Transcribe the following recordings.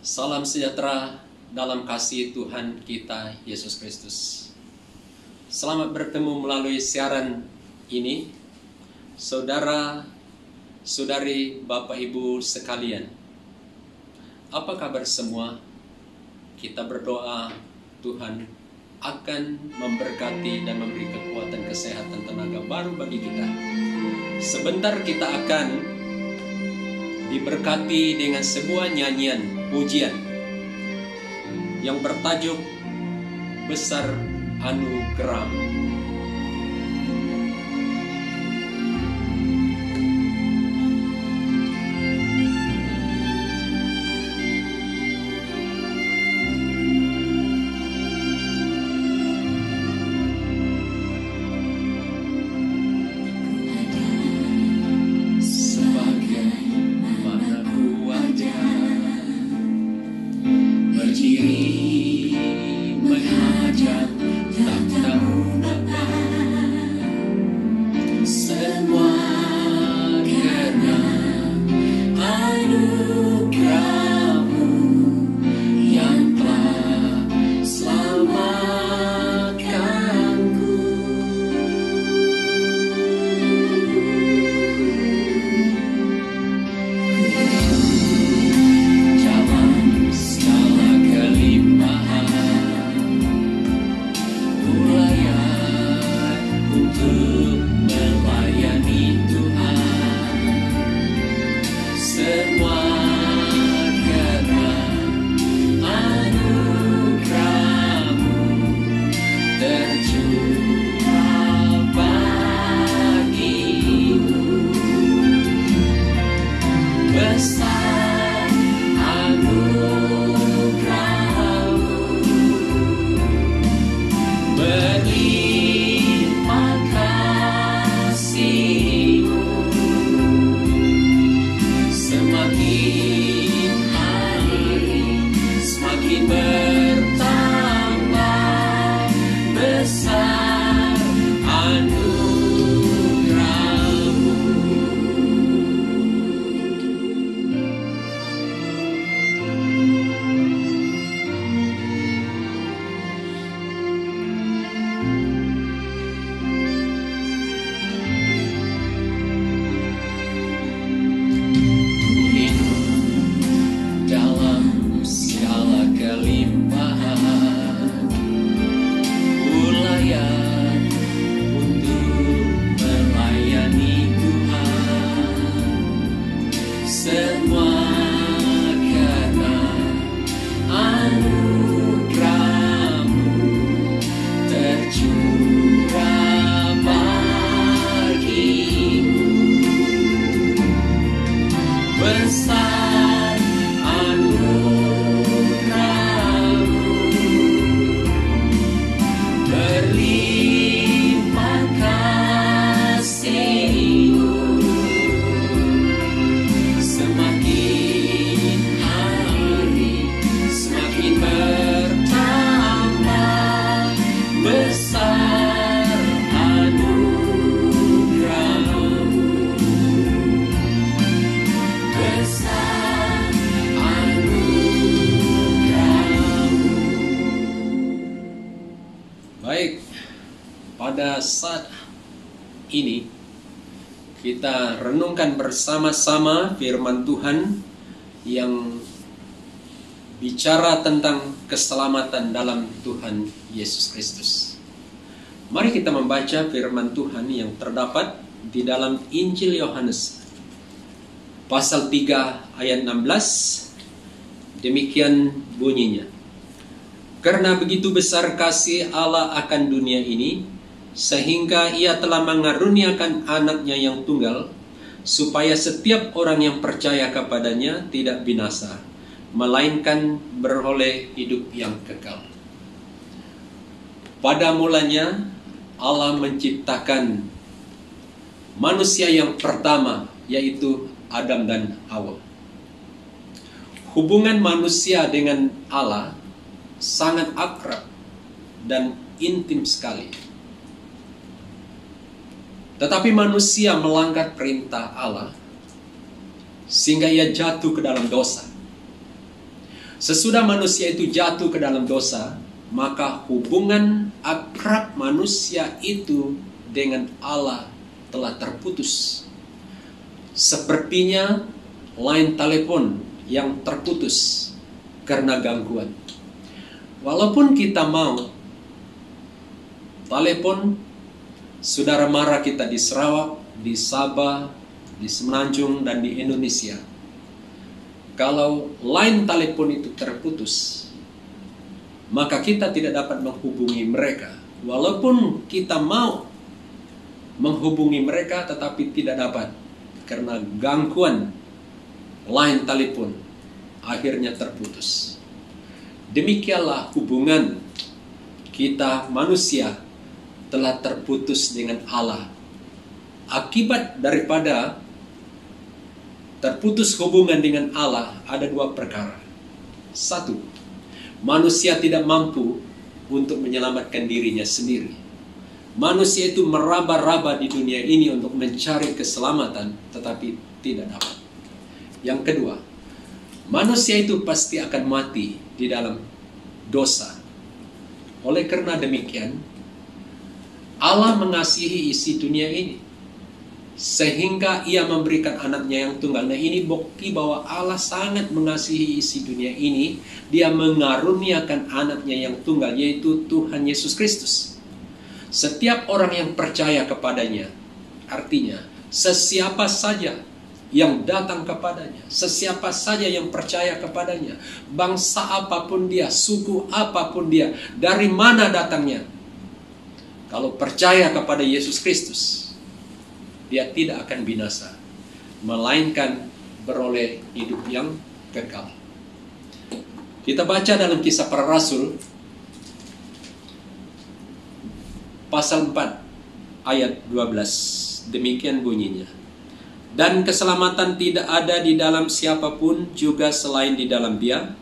Salam sejahtera dalam kasih Tuhan kita Yesus Kristus. Selamat bertemu melalui siaran ini, saudara, saudari, Bapak Ibu sekalian. Apa kabar semua? Kita berdoa Tuhan akan memberkati dan memberi kekuatan, kesehatan, tenaga baru bagi kita. Sebentar kita akan diberkati dengan sebuah nyanyian pujian yang bertajuk Besar Anugerah-Mu. Pada saat ini kita renungkan bersama-sama firman Tuhan yang bicara tentang keselamatan dalam Tuhan Yesus Kristus. Mari kita membaca firman Tuhan yang terdapat di dalam Injil Yohanes pasal 3 ayat 16. Demikian bunyinya. Karena begitu besar kasih Allah akan dunia ini, sehingga ia telah mengaruniakan anaknya yang tunggal, supaya setiap orang yang percaya kepadanya tidak binasa, melainkan beroleh hidup yang kekal. Pada mulanya Allah menciptakan manusia yang pertama, yaitu Adam dan Hawa. Hubungan manusia dengan Allah sangat akrab dan intim sekali. Tetapi manusia melanggar perintah Allah sehingga ia jatuh ke dalam dosa. Sesudah manusia itu jatuh ke dalam dosa, maka hubungan akrab manusia itu dengan Allah telah terputus. Sepertinya line telepon yang terputus karena gangguan. Walaupun kita mau telepon saudara mara kita di Sarawak, di Sabah, di Semenanjung, dan di Indonesia, kalau line telepon itu terputus, maka kita tidak dapat menghubungi mereka. Walaupun kita mau menghubungi mereka, tetapi tidak dapat karena gangguan line telepon akhirnya terputus. Demikianlah hubungan kita manusia telah terputus dengan Allah. Akibat daripada terputus hubungan dengan Allah ada dua perkara. Satu, manusia tidak mampu untuk menyelamatkan dirinya sendiri. Manusia itu meraba-raba di dunia ini untuk mencari keselamatan, tetapi tidak dapat. Yang kedua, manusia itu pasti akan mati di dalam dosa. Oleh karena demikian, Allah mengasihi isi dunia ini, sehingga ia memberikan anaknya yang tunggal. Nah, ini bukti bahwa Allah sangat mengasihi isi dunia ini. Dia mengaruniakan anaknya yang tunggal, yaitu Tuhan Yesus Kristus. Setiap orang yang percaya kepadanya, artinya sesiapa saja yang datang kepadanya, sesiapa saja yang percaya kepadanya, bangsa apapun dia, suku apapun dia, dari mana datangnya, kalau percaya kepada Yesus Kristus, dia tidak akan binasa, melainkan beroleh hidup yang kekal. Kita baca dalam Kisah Para Rasul pasal 4 ayat 12. Demikian bunyinya. Dan keselamatan tidak ada di dalam siapapun juga selain di dalam Dia,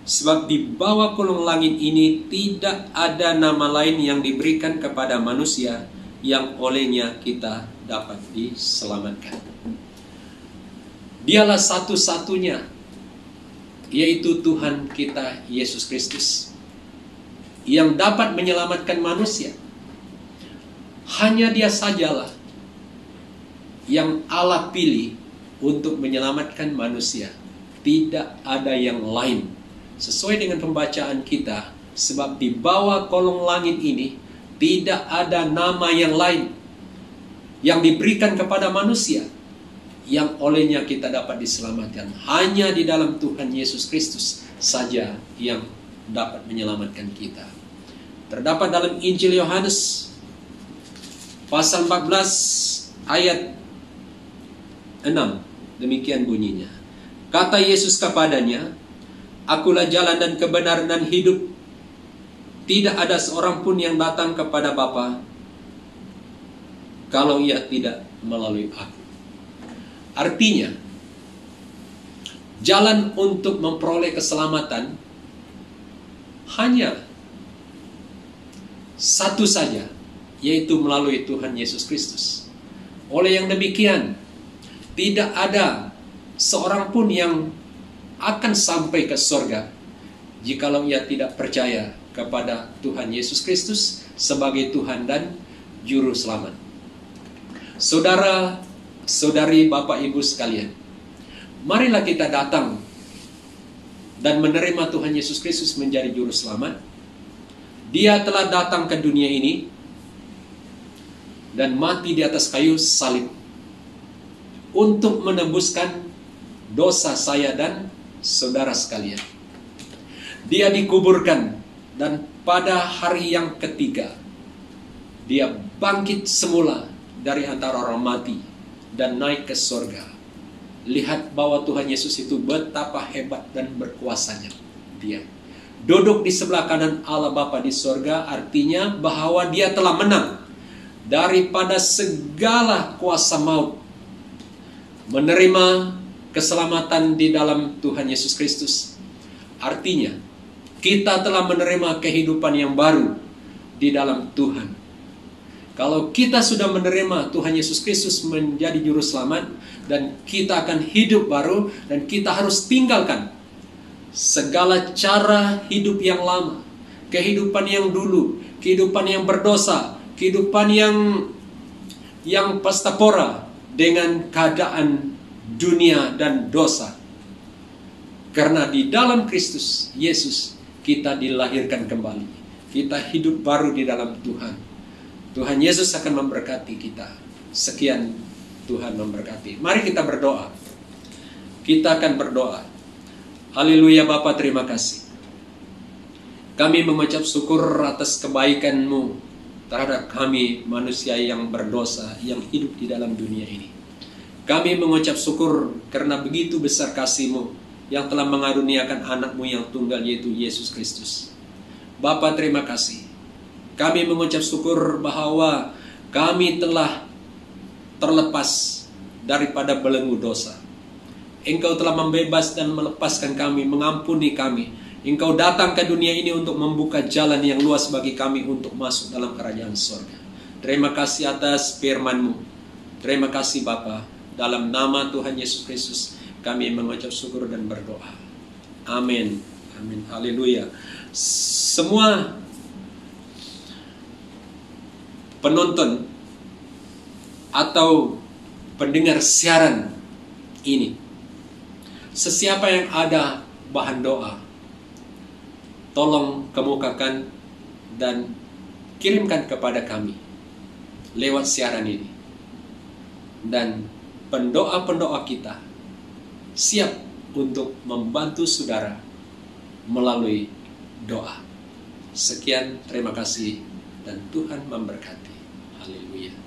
sebab di bawah kolong langit ini tidak ada nama lain yang diberikan kepada manusia yang olehnya kita dapat diselamatkan. Dialah satu-satunya, yaitu Tuhan kita Yesus Kristus, yang dapat menyelamatkan manusia. Hanya Dia sajalah yang Allah pilih untuk menyelamatkan manusia. Tidak ada yang lain. Sesuai dengan pembacaan kita, sebab di bawah kolong langit ini tidak ada nama yang lain yang diberikan kepada manusia yang olehnya kita dapat diselamatkan. Hanya di dalam Tuhan Yesus Kristus saja yang dapat menyelamatkan kita. Terdapat dalam Injil Yohanes pasal 14 ayat 6. Demikian bunyinya. Kata Yesus kepadanya, Akulah jalan dan kebenaran dan hidup. Tidak ada seorang pun yang datang kepada Bapa kalau ia tidak melalui aku. Artinya, jalan untuk memperoleh keselamatan hanya satu saja, yaitu melalui Tuhan Yesus Kristus. Oleh yang demikian, tidak ada seorang pun yang akan sampai ke surga jikalau ia tidak percaya kepada Tuhan Yesus Kristus sebagai Tuhan dan Juru Selamat. Saudara, saudari, Bapak, Ibu sekalian, marilah kita datang dan menerima Tuhan Yesus Kristus menjadi Juru Selamat. Dia telah datang ke dunia ini dan mati di atas kayu salib untuk menembuskan dosa saya dan saudara sekalian. Dia dikuburkan dan pada hari yang ketiga Dia bangkit semula dari antara orang mati dan naik ke surga. Lihat bahwa Tuhan Yesus itu betapa hebat dan berkuasanya. Dia duduk di sebelah kanan Allah Bapa di surga, artinya bahwa Dia telah menang daripada segala kuasa maut, menerima keselamatan di dalam Tuhan Yesus Kristus. Artinya, kita telah menerima kehidupan yang baru di dalam Tuhan. Kalau kita sudah menerima Tuhan Yesus Kristus menjadi Juru Selamat, dan kita akan hidup baru, dan kita harus tinggalkan segala cara hidup yang lama, kehidupan yang dulu, kehidupan yang berdosa, kehidupan yang pastapora dengan keadaan dunia dan dosa. Karena di dalam Kristus Yesus kita dilahirkan kembali. Kita hidup baru di dalam Tuhan. Tuhan Yesus akan memberkati kita. Sekian, Tuhan memberkati. Mari kita berdoa. Kita akan berdoa. Haleluya Bapa, terima kasih. Kami mengucap syukur atas kebaikan-Mu terhadap kami manusia yang berdosa, yang hidup di dalam dunia ini. Kami mengucap syukur karena begitu besar kasih-Mu yang telah mengaruniakan anak-Mu yang tunggal, yaitu Yesus Kristus. Bapa, terima kasih. Kami mengucap syukur bahwa kami telah terlepas daripada belenggu dosa. Engkau telah membebas dan melepaskan kami, mengampuni kami. Engkau datang ke dunia ini untuk membuka jalan yang luas bagi kami untuk masuk dalam kerajaan surga. Terima kasih atas firman-Mu. Terima kasih Bapa. Dalam nama Tuhan Yesus Kristus kami mengucap syukur dan berdoa. Amin. Amin. Haleluya. Semua penonton atau pendengar siaran ini, sesiapa yang ada bahan doa, tolong kemukakan dan kirimkan kepada kami lewat siaran ini. Dan pendoa-pendoa kita siap untuk membantu saudara melalui doa. Sekian, terima kasih dan Tuhan memberkati. Haleluya.